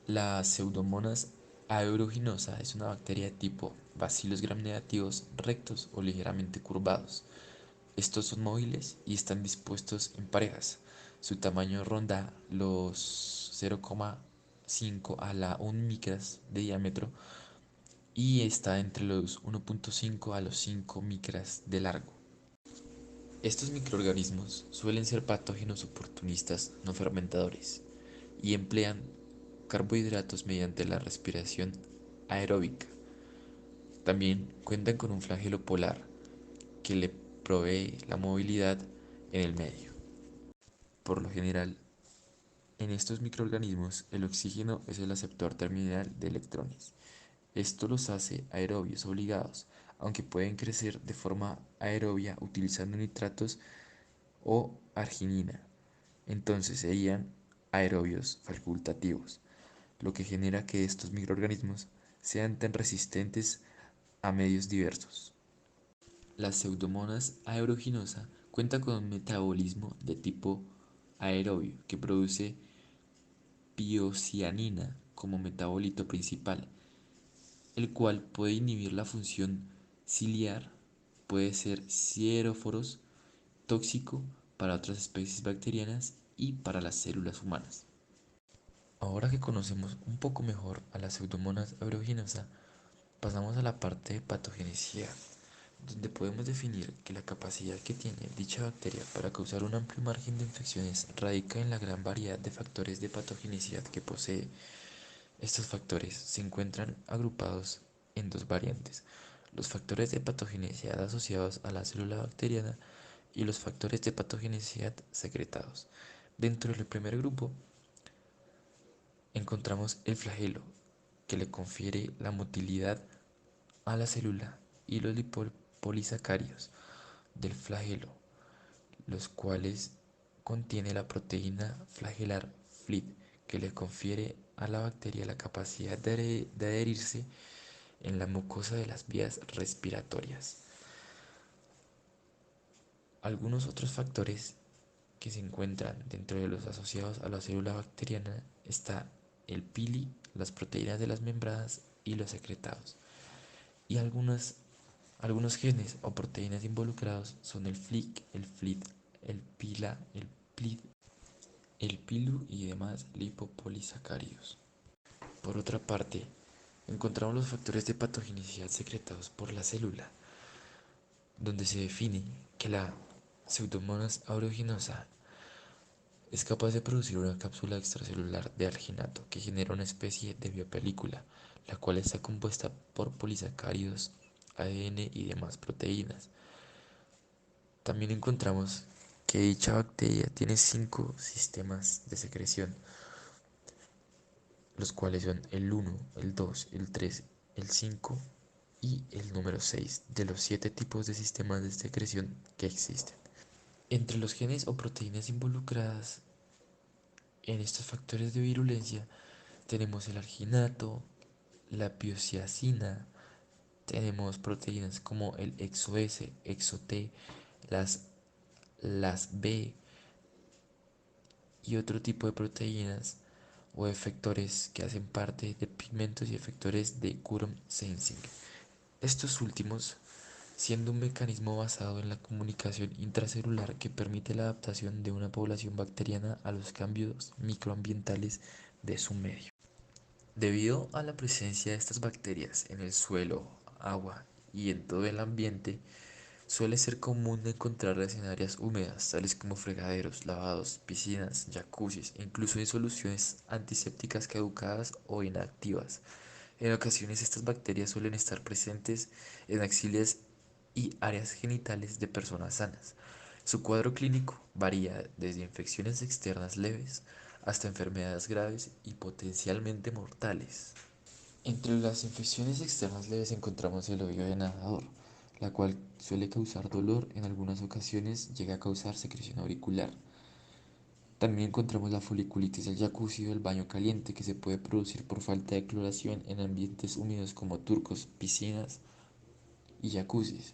La Pseudomonas aeruginosa es una bacteria de tipo Bacillus gram-negativos rectos o ligeramente curvados. Estos son móviles y están dispuestos en parejas. Su tamaño ronda los 0,5 a la 1 micras de diámetro y está entre los 1,5 a los 5 micras de largo. Estos microorganismos suelen ser patógenos oportunistas no fermentadores y emplean carbohidratos mediante la respiración aeróbica. También cuentan con un flagelo polar que le provee la movilidad en el medio. Por lo general, en estos microorganismos el oxígeno es el aceptor terminal de electrones. Esto los hace aerobios obligados, aunque pueden crecer de forma aerobia utilizando nitratos o arginina. Entonces serían aerobios facultativos, lo que genera que estos microorganismos sean tan resistentes a medios diversos. La Pseudomonas aeruginosa cuenta con un metabolismo de tipo aerobio que produce piocianina como metabolito principal, el cual puede inhibir la función ciliar, puede ser sideróforos, tóxico para otras especies bacterianas y para las células humanas. Ahora que conocemos un poco mejor a la Pseudomonas aeruginosa, pasamos a la parte de patogenicidad, donde podemos definir que la capacidad que tiene dicha bacteria para causar un amplio margen de infecciones radica en la gran variedad de factores de patogenicidad que posee. Estos factores se encuentran agrupados en dos variantes: los factores de patogenicidad asociados a la célula bacteriana y los factores de patogenicidad secretados. Dentro del primer grupo encontramos el flagelo, que le confiere la motilidad a la célula, y los lipopolisacáridos del flagelo, los cuales contiene la proteína flagelar FLIT, que le confiere a la bacteria la capacidad de adherirse en la mucosa de las vías respiratorias. Algunos otros factores que se encuentran dentro de los asociados a la célula bacteriana está el pili, las proteínas de las membranas y los secretados. Y algunos genes o proteínas involucrados son el FLIC, el FLIT, el PILA, el PLID, el PILU y demás lipopolisacáridos. Por otra parte, encontramos los factores de patogenicidad secretados por la célula, donde se define que la Pseudomonas aeruginosa es capaz de producir una cápsula extracelular de alginato que genera una especie de biopelícula, la cual está compuesta por polisacáridos, ADN y demás proteínas. También encontramos que dicha bacteria tiene 5 sistemas de secreción, los cuales son el 1, el 2, el 3, el 5 y el número 6 de los 7 tipos de sistemas de secreción que existen. Entre los genes o proteínas involucradas en estos factores de virulencia tenemos el arginato, la piociacina, tenemos proteínas como el exo-S, exo-T, las, las B y otro tipo de proteínas o efectores que hacen parte de pigmentos y efectores de quorum sensing. Estos últimos siendo un mecanismo basado en la comunicación intracelular que permite la adaptación de una población bacteriana a los cambios microambientales de su medio. Debido a la presencia de estas bacterias en el suelo, agua y en todo el ambiente, suele ser común encontrarlas en áreas húmedas, tales como fregaderos, lavados, piscinas, jacuzzis e incluso en soluciones antisépticas caducadas o inactivas. En ocasiones estas bacterias suelen estar presentes en axilas y áreas genitales de personas sanas. Su cuadro clínico varía desde infecciones externas leves hasta enfermedades graves y potencialmente mortales. Entre las infecciones externas leves encontramos el odio de nadador, la cual suele causar dolor, en algunas ocasiones llega a causar secreción auricular. También encontramos la foliculitis del jacuzzi o el baño caliente, que se puede producir por falta de cloración en ambientes húmedos como turcos, piscinas y jacuzzis.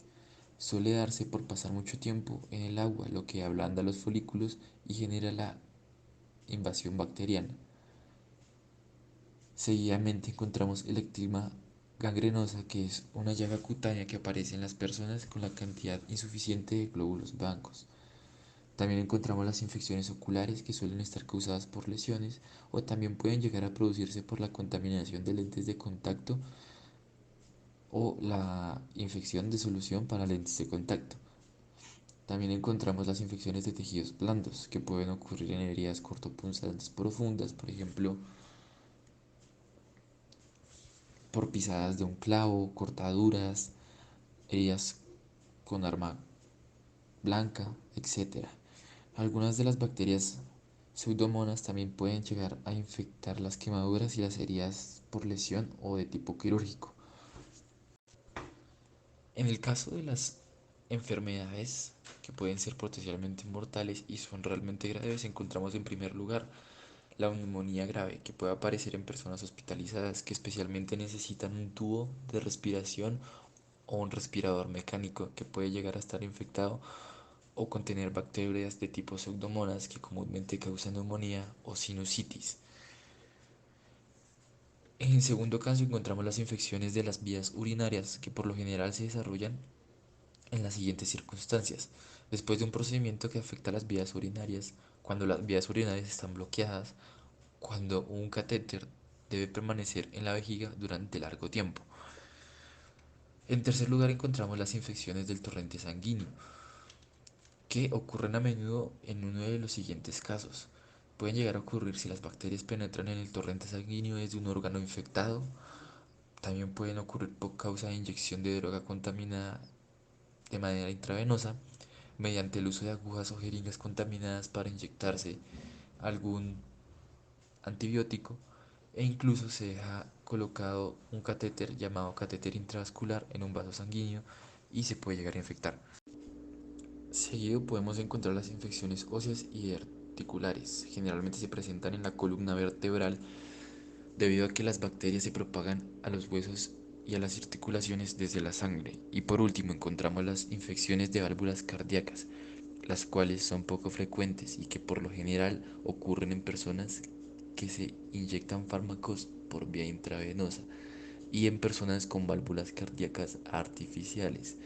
Suele darse por pasar mucho tiempo en el agua, lo que ablanda los folículos y genera la invasión bacteriana. Seguidamente encontramos el ectema gangrenosa, que es una llaga cutánea que aparece en las personas con la cantidad insuficiente de glóbulos blancos. También encontramos las infecciones oculares, que suelen estar causadas por lesiones o también pueden llegar a producirse por la contaminación de lentes de contacto o la infección de solución para lentes de contacto. También encontramos las infecciones de tejidos blandos, que pueden ocurrir en heridas cortopunzantes profundas, por ejemplo, por pisadas de un clavo, cortaduras, heridas con arma blanca, etc. Algunas de las bacterias pseudomonas también pueden llegar a infectar las quemaduras y las heridas por lesión o de tipo quirúrgico. En el caso de las enfermedades que pueden ser potencialmente mortales y son realmente graves, encontramos en primer lugar la neumonía grave, que puede aparecer en personas hospitalizadas que especialmente necesitan un tubo de respiración o un respirador mecánico que puede llegar a estar infectado o contener bacterias de tipo pseudomonas que comúnmente causan neumonía o sinusitis. En segundo caso encontramos las infecciones de las vías urinarias, que por lo general se desarrollan en las siguientes circunstancias. Después de un procedimiento que afecta a las vías urinarias, cuando las vías urinarias están bloqueadas, cuando un catéter debe permanecer en la vejiga durante largo tiempo. En tercer lugar encontramos las infecciones del torrente sanguíneo, que ocurren a menudo en uno de los siguientes casos. Pueden llegar a ocurrir si las bacterias penetran en el torrente sanguíneo desde un órgano infectado. También pueden ocurrir por causa de inyección de droga contaminada de manera intravenosa, mediante el uso de agujas o jeringas contaminadas para inyectarse algún antibiótico, e incluso se deja colocado un catéter llamado catéter intravascular en un vaso sanguíneo y se puede llegar a infectar. Seguido podemos encontrar las infecciones óseas y articulares. Generalmente se presentan en la columna vertebral debido a que las bacterias se propagan a los huesos y a las articulaciones desde la sangre. Y por último encontramos las infecciones de válvulas cardíacas, las cuales son poco frecuentes y que por lo general ocurren en personas que se inyectan fármacos por vía intravenosa y en personas con válvulas cardíacas artificiales,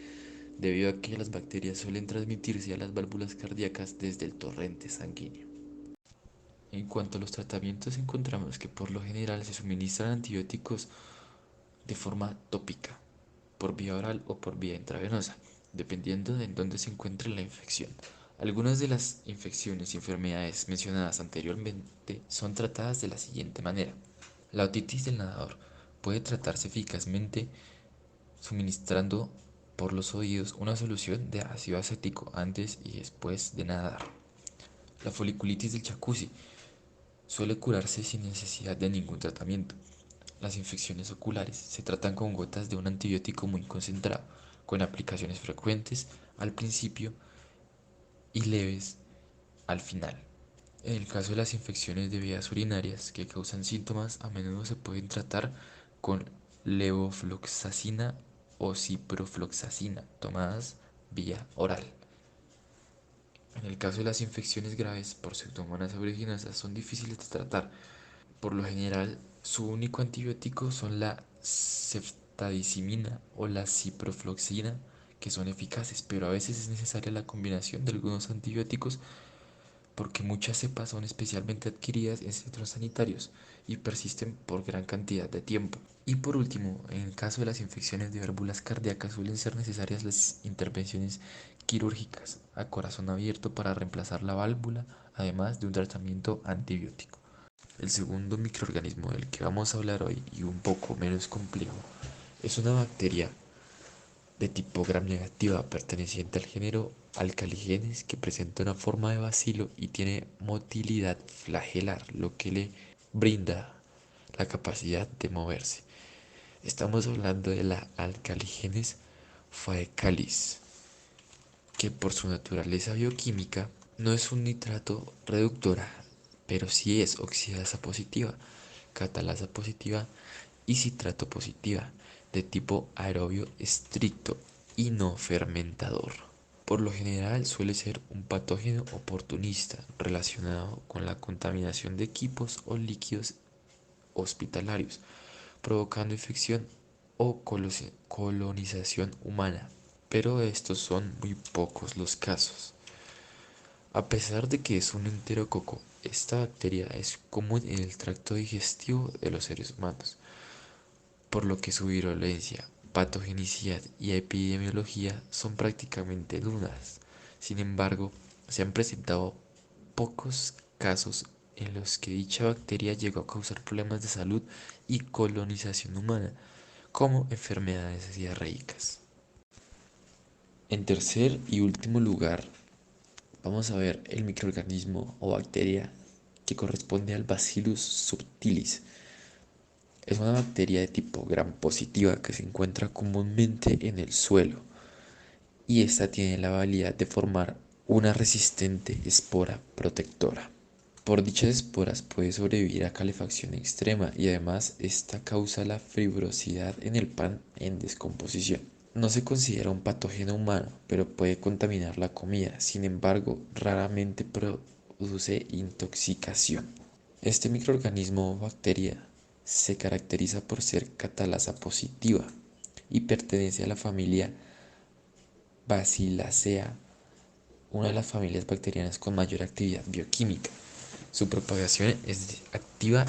debido a que las bacterias suelen transmitirse a las válvulas cardíacas desde el torrente sanguíneo. En cuanto a los tratamientos, encontramos que por lo general se suministran antibióticos de forma tópica, por vía oral o por vía intravenosa, dependiendo de en dónde se encuentre la infección. Algunas de las infecciones y enfermedades mencionadas anteriormente son tratadas de la siguiente manera. La otitis del nadador puede tratarse eficazmente suministrando por los oídos una solución de ácido acético antes y después de nadar. La foliculitis del jacuzzi suele curarse sin necesidad de ningún tratamiento. Las infecciones oculares se tratan con gotas de un antibiótico muy concentrado, con aplicaciones frecuentes al principio y leves al final. En el caso de las infecciones de vías urinarias que causan síntomas, a menudo se pueden tratar con levofloxacina o ciprofloxacina, tomadas vía oral. En el caso de las infecciones graves por pseudomonas aeruginosa son difíciles de tratar. Por lo general, su único antibiótico son la ceftazidimina o la ciprofloxacina, que son eficaces, pero a veces es necesaria la combinación de algunos antibióticos porque muchas cepas son especialmente adquiridas en centros sanitarios y persisten por gran cantidad de tiempo. Y por último, en el caso de las infecciones de válvulas cardíacas suelen ser necesarias las intervenciones quirúrgicas a corazón abierto para reemplazar la válvula, además de un tratamiento antibiótico. El segundo microorganismo del que vamos a hablar hoy, y un poco menos complejo, es una bacteria de tipo gram negativa perteneciente al género Alcaligenes, que presenta una forma de bacilo y tiene motilidad flagelar, lo que le brinda la capacidad de moverse. Estamos hablando de la Alcaligenes faecalis, que por su naturaleza bioquímica no es un nitrato reductora, pero sí es oxidasa positiva, catalasa positiva y citrato positiva, de tipo aerobio estricto y no fermentador. Por lo general suele ser un patógeno oportunista relacionado con la contaminación de equipos o líquidos hospitalarios, provocando infección o colonización humana, pero estos son muy pocos los casos. A pesar de que es un enterococo, esta bacteria es común en el tracto digestivo de los seres humanos, por lo que su virulencia, patogenicidad y epidemiología son prácticamente nulas. Sin embargo, se han presentado pocos casos en los que dicha bacteria llegó a causar problemas de salud y colonización humana, como enfermedades diarreicas. En tercer y último lugar, vamos a ver el microorganismo o bacteria que corresponde al Bacillus subtilis. Es una bacteria de tipo gram positiva que se encuentra comúnmente en el suelo y esta tiene la habilidad de formar una resistente espora protectora. Por dichas esporas puede sobrevivir a calefacción extrema y además esta causa la fibrosidad en el pan en descomposición. No se considera un patógeno humano, pero puede contaminar la comida. Sin embargo, raramente produce intoxicación. Este microorganismo o bacteria se caracteriza por ser catalasa positiva y pertenece a la familia Bacillacea, una de las familias bacterianas con mayor actividad bioquímica. Su propagación es activa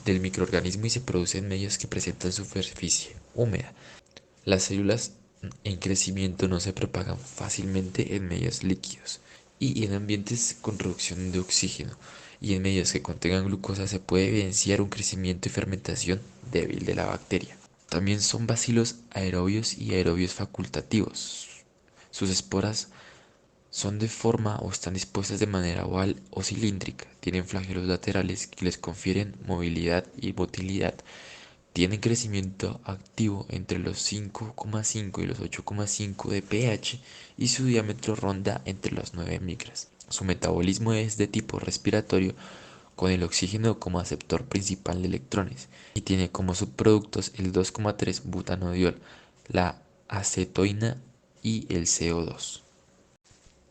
del microorganismo y se produce en medios que presentan superficie húmeda. Las células en crecimiento no se propagan fácilmente en medios líquidos y en ambientes con reducción de oxígeno, y en medios que contengan glucosa se puede evidenciar un crecimiento y fermentación débil de la bacteria. También son bacilos aerobios y aerobios facultativos. Sus esporas son de forma o están dispuestas de manera oval o cilíndrica. Tienen flagelos laterales que les confieren movilidad y motilidad. Tienen crecimiento activo entre los 5,5 y los 8,5 de pH y su diámetro ronda entre los 9 micras. Su metabolismo es de tipo respiratorio con el oxígeno como aceptor principal de electrones y tiene como subproductos el 2,3 butanodiol, la acetoína y el CO2.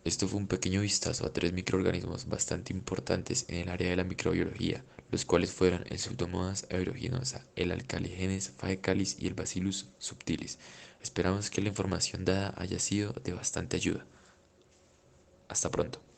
Esto fue un pequeño vistazo a tres microorganismos bastante importantes en el área de la microbiología, los cuales fueron el Pseudomonas aeruginosa, el Alcaligenes faecalis y el Bacillus subtilis. Esperamos que la información dada haya sido de bastante ayuda. Hasta pronto.